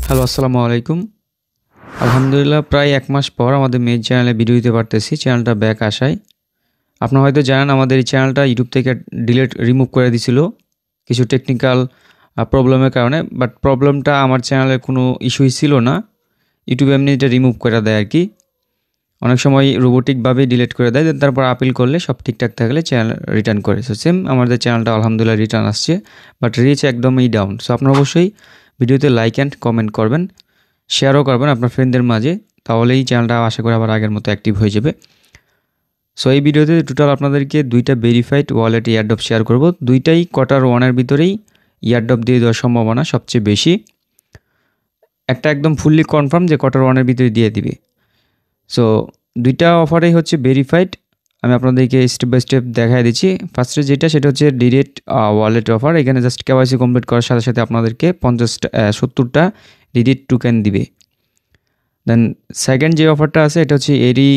Hello, আসসালামু আলাইকুম। আলহামদুলিল্লাহ প্রায় ১ মাস পর আমাদের মেইন চ্যানেলে ভিডিও দিতে পারতেছি। চ্যানেলটা ব্যাক আসায়। আপনারা হয়তো জানেন আমাদের এই চ্যানেলটা ইউটিউব থেকে রিমুভ করে দিছিল কিছু টেকনিক্যাল প্রবলেমের কারণে। বাট প্রবলেমটা আমার চ্যানেলের কোনো ইস্যুই ছিল না। ইউটিউব এমনি এটা রিমুভ করে দেয় আরকি। অনেক সময় রোবটিকভাবে ডিলিট করে দেয়। দেন তারপর আপিল করলে সব ঠিকঠাক থাকলে চ্যানেল রিটার্ন করে। সো সেম আমাদের চ্যানেলটা আলহামদুলিল্লাহ রিটার্ন আসছে। বাট রিচ একদমই ডাউন। সো আপনারা অবশ্যই ভিডিওতে লাইক অ্যান্ড কমেন্ট করবেন। শেয়ারও করবেন আপনার ফ্রেন্ডদের মাঝে, তাহলেই চ্যানেলটা আশা করি আবার আগের মতো অ্যাক্টিভ হয়ে যাবে। সো এই ভিডিওতে টোটাল আপনাদেরকে 2টা ভেরিফাইড ওয়ালেট এয়ারড্রপ শেয়ার করব। 2টাই Q1 ভিতরেই এয়ারড্রপ দিয়ে দেওয়ার সম্ভাবনা সবচেয়ে বেশি। একটা একদম ফুললি কনফার্ম যে Q1 ভিতরে দিয়ে দিবে। সো 2টা অফারেই হচ্ছে ভেরিফাইড। আমি আপনাদেরকে স্টেপ বাই স্টেপ দেখায় দিচ্ছি। ফার্স্টে সেটা হচ্ছে ডিরেক্ট ওয়ালেট অফার। এখানে জাস্ট কেওয়াইসি কমপ্লিট করার সাথে সাথে আপনাদেরকে 70টা ডিরেক্ট টোকেন দিবে। দেন সেকেন্ড যে অফারটা আছে এটা হচ্ছে এরি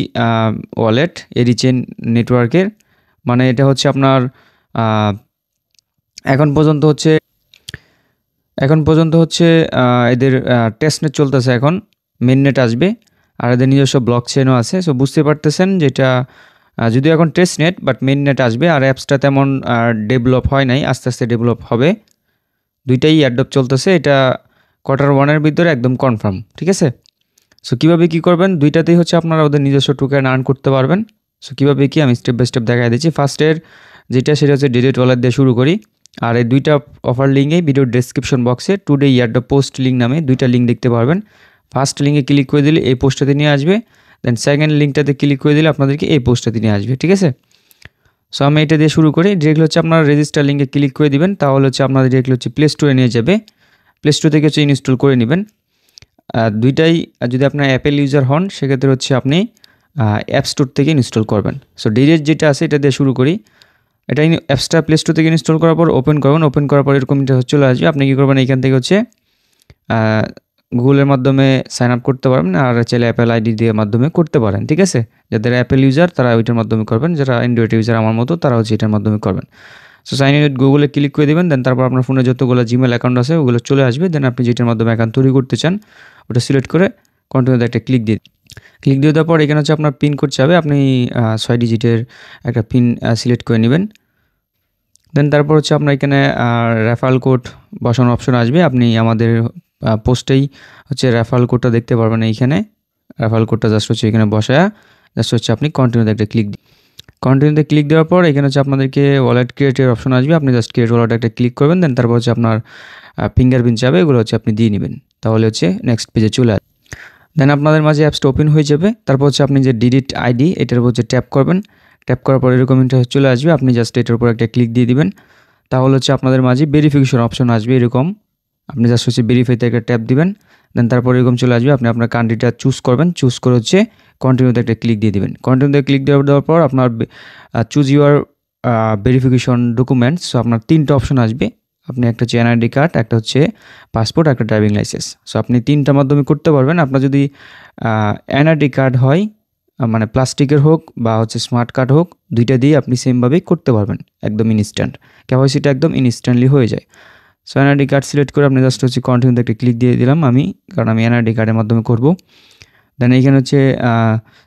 ওয়ালেট, এরি চেইন নেটওয়ার্কের। মানে এটা হচ্ছে আপনার এখন পর্যন্ত হচ্ছে এদের টেস্টনেট চলতেছে, এখন মেইননেট আসবে আর এদের নিজস্ব ব্লক চেইনও আছে। সো বুঝতে পারতেছেন যেটা যদিও এখন টেস্টনেট বাট মেইননেট আসবে আর অ্যাপসটা তেমন ডেভেলপ হয় নাই, আস্তে আস্তে ডেভেলপ হবে। 2টাই এয়ারড্রপ চলতেছে, এটা Q1 ভিতরে একদম কনফার্ম, ঠিক আছে। সো কীভাবে কী করবেন, 2টাতেই হচ্ছে আপনারা ওদের নিজস্ব টোকেন আর্ন করতে পারবেন। সো কীভাবে কী আমি স্টেপ বাই স্টেপ দেখাই দিচ্ছি। ফার্স্টের সেটা হচ্ছে ডিরেক্ট ওয়ালেট দিয়ে শুরু করি। আর এই 2টা অফার লিঙ্কেই ভিডিওর ডেসক্রিপশন বক্সে টুডে এয়ারড্রপ পোস্ট লিঙ্ক নামে 2টা লিঙ্ক দেখতে পারবেন। ফার্স্ট লিঙ্কে ক্লিক করে দিলে এই পোস্টটাতে নিয়ে আসবে। দেন সেকেন্ড লিঙ্কটাতে ক্লিক করে দিলে আপনাদেরকে এই পোস্টটাতে নিয়ে আসবে, ঠিক আছে। সো আমি এটা দিয়ে শুরু করি। ডিরেক্টলি হচ্ছে আপনারা রেজিস্টার লিঙ্কে ক্লিক করে দিবেন, তাহলে হচ্ছে আপনাদের ডিরেক্টলি হচ্ছে প্লে স্টোরে নিয়ে যাবে। প্লে স্টোর থেকে হচ্ছে ইনস্টল করে নেবেন। 2টাই যদি আপনার অ্যাপেল ইউজার হন সেক্ষেত্রে হচ্ছে আপনি অ্যাপ স্টোর থেকে ইনস্টল করবেন। সো ডিরেক্ট যেটা আছে এটা দিয়ে শুরু করি। এটা অ্যাপসটা প্লে স্টোর থেকে ইনস্টল করার পর ওপেন করবেন। ওপেন করার পর এরকম এটা চলে আসবে। আপনি কী করবেন, এইখান থেকে হচ্ছে গুগলের মাধ্যমে সাইন আপ করতে পারবেন, আর চাইলে অ্যাপেল আইডি দিয়ে মাধ্যমে করতে পারেন, ঠিক আছে। যাদের অ্যাপেল ইউজার তারা ওইটার মাধ্যমে করবেন, যারা অ্যান্ড্রয়েড ইউজার আমার মতো তারা হচ্ছে এটার মাধ্যমে করবেন। সো সাইন ইন উইথ গুগলে ক্লিক করে দেবেন। দেন তারপর আপনার ফোনে যতগুলো জিমেল অ্যাকাউন্ট আছে ওগুলো চলে আসবে। দেন আপনি যেটার মাধ্যমে অ্যাকাউন্ট তৈরি করতে চান ওটা সিলেক্ট করে কন্টিনিউতে একটা ক্লিক দিয়ে দেওয়ার পর এখানে হচ্ছে আপনার পিন কোড চাবে। আপনি 6 ডিজিটের একটা পিন সিলেক্ট করে নেবেন। দেন তারপর হচ্ছে আপনার এখানে রেফারেল কোড বসানোর অপশন আসবে। আপনি আমাদের পোস্টেই হচ্ছে রেফারেল কোডটা দেখতে পারবেন। এইখানে রেফারেল কোডটা জাস্ট হচ্ছে এখানে বসায়া জাস্ট হচ্ছে আপনি কন্টিনিউতে একটা কন্টিনিউতে ক্লিক দেওয়ার পর এখানে হচ্ছে আপনাদেরকে ওয়ালেট ক্রিয়েটের অপশন আসবে। আপনি জাস্ট ক্রিয়েট ওয়ালেট একটা ক্লিক করবেন। দেন তারপর হচ্ছে আপনার ফিঙ্গারপ্রিন্ট যাবে, এগুলো হচ্ছে আপনি দিয়ে নেবেন, তাহলে হচ্ছে নেক্সট পেজে চলে আসবে। দেন আপনাদের মাঝে অ্যাপসটা ওপেন হয়ে যাবে। তারপর হচ্ছে আপনি যে ডিলিট আইডি এটার উপর হচ্ছে ট্যাপ করবেন। ট্যাপ করার পর এরকম ইন্টারফেস চলে আসবে। আপনি জাস্ট এটার উপর একটা ক্লিক দিয়ে দিবেন, তাহলে হচ্ছে আপনাদের মাঝে ভেরিফিকেশন অপশন আসবে এরকম। আপনি জাস্ট হচ্ছে ভেরিফাইতে একটা ট্যাপ দিবেন। দেন তারপর এরকম চলে আসবে। আপনি আপনার কান্ট্রিটা চুজ করবেন, চুজ করে হচ্ছে কন্টিনিউতে একটা ক্লিক দিয়ে দিবেন। কন্টিনিউতে ক্লিক দেওয়ার পর আপনার choose your verification documents. So আপনার 3টা অপশন আসবে। আপনি একটা হচ্ছে এনআইডি কার্ড, একটা হচ্ছে পাসপোর্ট, একটা ড্রাইভিং লাইসেন্স। সো আপনি 3টার মাধ্যমে করতে পারবেন। আপনার যদি এনআইডি কার্ড হয়, মানে প্লাস্টিকের হোক বা হচ্ছে স্মার্ট কার্ড হোক, 2টা দিয়ে আপনি সেমভাবেই করতে পারবেন, একদম ইনস্ট্যান্ট। কেওয়াইসিটা একদম ইনস্ট্যান্টলি হয়ে যায়। সো এনআইডি কার্ড সিলেক্ট করে আপনি জাস্ট হচ্ছে কন্টিনিউতে একটা ক্লিক দিয়ে দিলাম আমি, কারণ আমি এনআইডি কার্ডের মাধ্যমে করব। দেন এইখানে হচ্ছে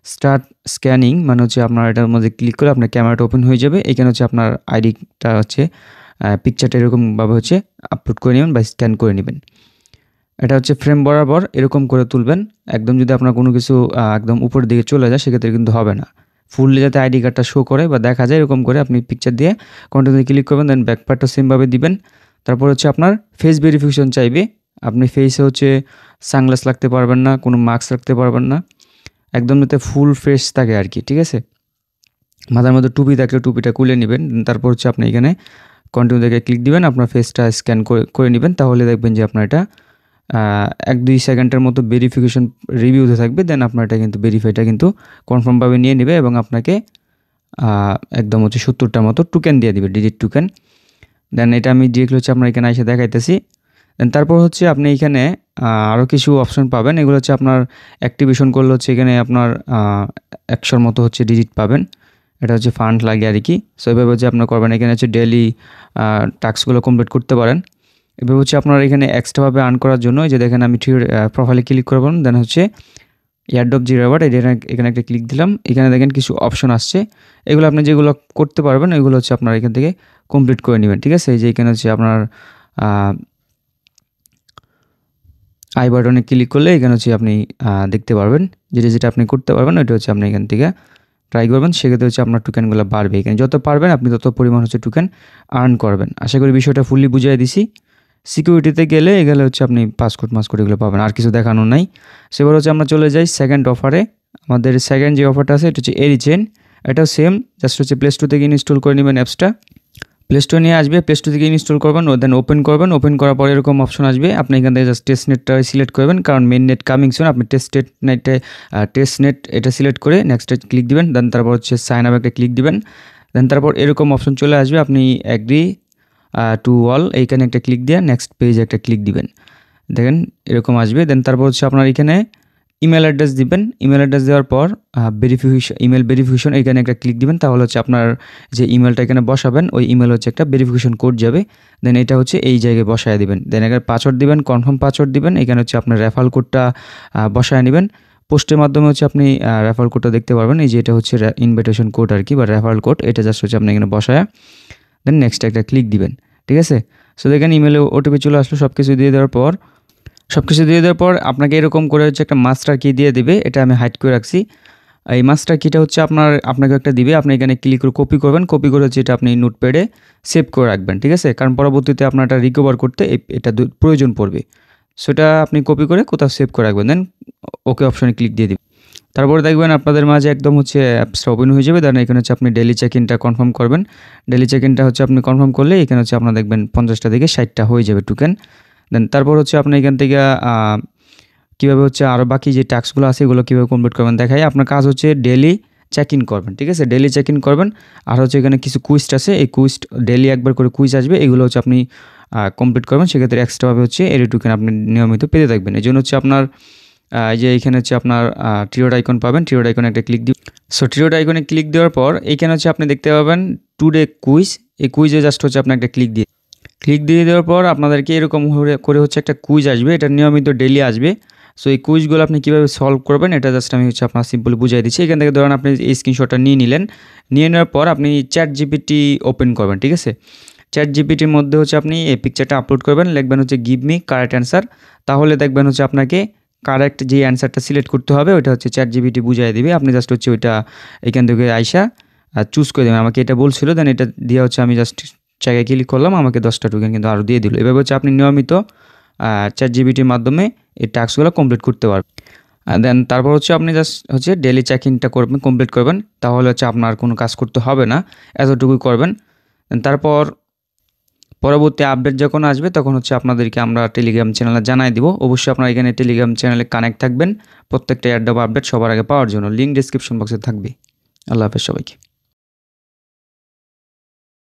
স্টার্ট স্ক্যানিং, মানে হচ্ছে আপনার এটার মধ্যে ক্লিক করে আপনার ক্যামেরাটা ওপেন হয়ে যাবে। এখানে হচ্ছে আপনার আইডিটা হচ্ছে পিকচারটা এরকমভাবে হচ্ছে আপলোড করে নেবেন বা স্ক্যান করে নেবেন। এটা হচ্ছে ফ্রেম বরাবর এরকম করে তুলবেন। একদম যদি আপনার কোনো কিছু একদম উপরের দিকে চলে যায় সেক্ষেত্রে কিন্তু হবে না। ফুললি যাতে আইডি কার্ডটা শো করে বা দেখা যায় এরকম করে আপনি পিকচার দিয়ে কন্টিনিউতে ক্লিক করবেন। দেন ব্যাকপ্যাকটা সেমভাবে দিবেন। তারপর হচ্ছে আপনার ফেস ভেরিফিকেশন চাইবে। আপনি ফেসে হচ্ছে সানগ্লাস রাখতে পারবেন না, কোনো মাস্ক রাখতে পারবেন না, একদম যাতে ফুল ফ্রেশ থাকে আর কি, ঠিক আছে। মাথার মধ্যে টুপি থাকলে টুপিটা খুলে নেবেন। তারপর হচ্ছে আপনি এখানে কন্টিনিউ থেকে ক্লিক দিবেন, আপনার ফেসটা স্ক্যান করে নেবেন, তাহলে দেখবেন যে আপনার এটা 1-2 সেকেন্ডের মতো ভেরিফিকেশন রিভিউতে থাকবে। দেন আপনার এটা কিন্তু ভেরিফাইটা কিন্তু কনফার্মভাবে নিয়ে নেবে এবং আপনাকে একদম হচ্ছে 70টার মতো টোকেন দিয়ে দিবে, ডিজিট টোকেন। দেন এটা আমি ডিরেক্টলি হচ্ছে আপনার এখানে এসে দেখাইতেছি। দেন তারপর হচ্ছে আপনি এখানে আরও কিছু অপশন পাবেন। এগুলো হচ্ছে আপনার অ্যাক্টিভেশন করলে হচ্ছে এখানে আপনার 100 মতো হচ্ছে ডিজিট পাবেন। এটা হচ্ছে ফান্ড লাগে আর কি। সো এভাবে হচ্ছে আপনার করবেন। এখানে হচ্ছে ডেইলি টাস্কগুলো কমপ্লিট করতে পারেন। এবার হচ্ছে আপনার এখানে এক্সট্রাভাবে আর্ন করার জন্য এই যে দেখেন আমি প্রোফাইলে ক্লিক করবেন, দেন হচ্ছে এয়ারড্রপ জি রিওয়ার্ড, এখানে একটা ক্লিক দিলাম। এখানে দেখেন কিছু অপশন আসছে, এগুলো আপনি যেগুলো করতে পারবেন এগুলো হচ্ছে আপনার এখান থেকে কমপ্লিট করে নেবেন, ঠিক আছে। এই যে এখানে হচ্ছে আপনার আই বাটনে ক্লিক করলে এখানে হচ্ছে আপনি দেখতে পারবেন যেটা আপনি করতে পারবেন ওইটা হচ্ছে আপনি এখান থেকে ট্রাই করবেন, সেক্ষেত্রে হচ্ছে আপনার টোকেনগুলো বাড়বে। এখানে যত পারবেন আপনি তত পরিমাণ হচ্ছে টোকেন আর্ন করবেন। আশা করি বিষয়টা ফুললি বুঝিয়ে দিছি। সিকিউরিটিতে গেলে হচ্ছে আপনি পাসকোড এগুলো পাবেন, আর কিছু দেখানো নাই। সেবার হচ্ছে আমরা চলে যাই সেকেন্ড অফারে। আমাদের সেকেন্ড যে অফারটা আছে এটা হচ্ছে এরিচেন। এটাও সেম, জাস্ট হচ্ছে প্লে স্টোর থেকে ইনস্টল করে নেবেন অ্যাপসটা। প্লে স্টোর নিয়ে আসবে, প্লে স্টোর থেকে ইনস্টল করবেন, দেন ওপেন করবেন। ওপেন করার পরে এরকম অপশন আসবে, আপনি এখান থেকে জাস্ট টেস্ট নেটটা সিলেক্ট করবেন, কারণ মেন নেট কামিং সুন। আপনি টেস্ট নেট এটা সিলেক্ট করে নেক্সটে ক্লিক দিবেন, দেন তারপর হচ্ছে সাইন আপ একটা ক্লিক দিবেন। দেন তারপর এরকম অপশন চলে আসবে, আপনি অ্যাগ্রি টু অল এইখানে একটা ক্লিক দিয়ে নেক্সট পেজে একটা ক্লিক দিবেন। দেখেন এরকম আসবে। দেন তারপর হচ্ছে আপনার এখানে ইমেল অ্যাড্রেস দিবেন। ইমেল অ্যাড্রেস দেওয়ার পর ইমেল ভেরিফিকেশন এখানে একটা ক্লিক দিবেন, তাহলে হচ্ছে আপনার যে ইমেলটা এখানে বসাবেন ওই ইমেল হচ্ছে একটা ভেরিফিকেশন কোড যাবে। দেন এটা হচ্ছে এই জায়গায় বসায় দিবেন। দেন এখানে পাসওয়ার্ড দিবেন, কনফার্ম পাসওয়ার্ড দিবেন। এখানে হচ্ছে আপনার রেফারেল কোডটা বসায় নেবেন। পোস্টের মাধ্যমে হচ্ছে আপনি রেফারেল কোডটা দেখতে পারবেন, এই যে এটা হচ্ছে ইনভিটেশন কোড আর কি, বা রেফারেল কোড। এটা জাস্ট হচ্ছে আপনি এখানে বসায় দেন নেক্সট একটা ক্লিক দিবেন, ঠিক আছে। সো দেখেন ইমেলে ওটিপি চলে আসলো। সব কিছু দিয়ে দেওয়ার পর আপনাকে এরকম করে হচ্ছে একটা মাস্টার কি দিয়ে দিবে, এটা আমি হাইড করে রাখছি। এই মাস্টার কিটা হচ্ছে আপনাকে একটা দিবে, আপনি এখানে ক্লিক করে কপি করবেন। কপি করে হচ্ছে এটা আপনি নোটপ্যাডে সেভ করে রাখবেন, ঠিক আছে, কারণ পরবর্তীতে আপনার এটা রিকভার করতে এটা প্রয়োজন পড়বে। সেটা আপনি কপি করে কোথাও সেভ করে রাখবেন, দেন ওকে অপশনে ক্লিক দিয়ে দিবেন। তারপরে দেখবেন আপনাদের মাঝে একদম হচ্ছে অ্যাপসটা ওপেন হয়ে যাবে। দেন এখানে হচ্ছে আপনি ডেলি চেক ইনটা কনফার্ম করবেন। ডেলি চেক ইনটা হচ্ছে আপনি কনফার্ম করলে এখানে হচ্ছে আপনার দেখবেন 50টা থেকে 60টা হয়ে যাবে টোকেন। দেন তারপর হচ্ছে আপনি এখান থেকে কীভাবে হচ্ছে আরও বাকি যে টাস্কগুলো আছে এগুলো কীভাবে কমপ্লিট করবেন দেখাই। আপনার কাজ হচ্ছে ডেলি চেক ইন করবেন, ঠিক আছে, ডেলি চেক ইন করবেন। আর হচ্ছে এখানে কিছু কুইজ আছে, এই কুইজ ডেলি একবার করে কুইজ আসবে, এগুলো হচ্ছে আপনি কমপ্লিট করবেন। সেক্ষেত্রে এক্সট্রাভাবে হচ্ছে এর টোকেন আপনি নিয়মিত পেতে থাকবেন। এই জন্য হচ্ছে আপনার এই যে এইখানে হচ্ছে আপনার ট্রিওড আইকন পাবেন, ট্রিওড আইকনে একটা ক্লিক দিন। সো ট্রিওড আইকনে ক্লিক দেওয়ার পর এইখানে হচ্ছে আপনি দেখতে পাবেন টুডে কুইজ। এই কুইজে জাস্ট হচ্ছে আপনি একটা ক্লিক দিয়ে দেওয়ার পর আপনাদেরকে এরকম করে হচ্ছে একটা কুইজ আসবে, এটা নিয়মিত ডেলি আসবে। সো এই কুইজগুলো আপনি কীভাবে সলভ করবেন এটা জাস্ট আমি হচ্ছে আপনার সিম্পলি বুঝিয়ে দিচ্ছি। এখান থেকে ধরেন আপনি এই স্ক্রিনশটটা নিয়ে নেওয়ার পর আপনি চ্যাট জিপিটি ওপেন করবেন, ঠিক আছে। চ্যাট জিপিটির মধ্যে হচ্ছে আপনি এই পিকচারটা আপলোড করবেন, লিখবেন হচ্ছে গিভ মি কারেক্ট অ্যান্সার। তাহলে দেখবেন হচ্ছে আপনাকে কারেক্ট যে অ্যান্সারটা সিলেক্ট করতে হবে ওইটা হচ্ছে চ্যাট জিপিটি বুঝিয়ে দিবে। আপনি জাস্ট হচ্ছে ওইটা এখান থেকে আইসা চুজ করে দেবেন। আমাকে এটা বলছিল, দেন এটা দিয়ে হচ্ছে আমি জাস্ট জায়গায় ক্লিক করলাম, আমাকে 10টা টোকেন কিন্তু আরও দিয়ে দিল। এভাবে হচ্ছে আপনি নিয়মিত চ্যাট জিপিটির মাধ্যমে এই টাস্কগুলো কমপ্লিট করতে পারবেন। দেন তারপর হচ্ছে আপনি জাস্ট হচ্ছে ডেলি চেক ইনটা কমপ্লিট করবেন, তাহলে হচ্ছে আপনার কোনো কাজ করতে হবে না, এতটুকুই করবেন। তারপর পরবর্তী আপডেট যখন আসবে তখন হচ্ছে আপনাদেরকে আমরা টেলিগ্রাম চ্যানেলে জানাই দিব। অবশ্যই আপনারা এখানে টেলিগ্রাম চ্যানেলে কানেক্ট থাকবেন প্রত্যেকটা এয়ারড্রপ আপডেট সবার আগে পাওয়ার জন্য। লিঙ্ক ডিসক্রিপশন বক্সে থাকবে। আল্লাহ হাফেজ সবাইকে।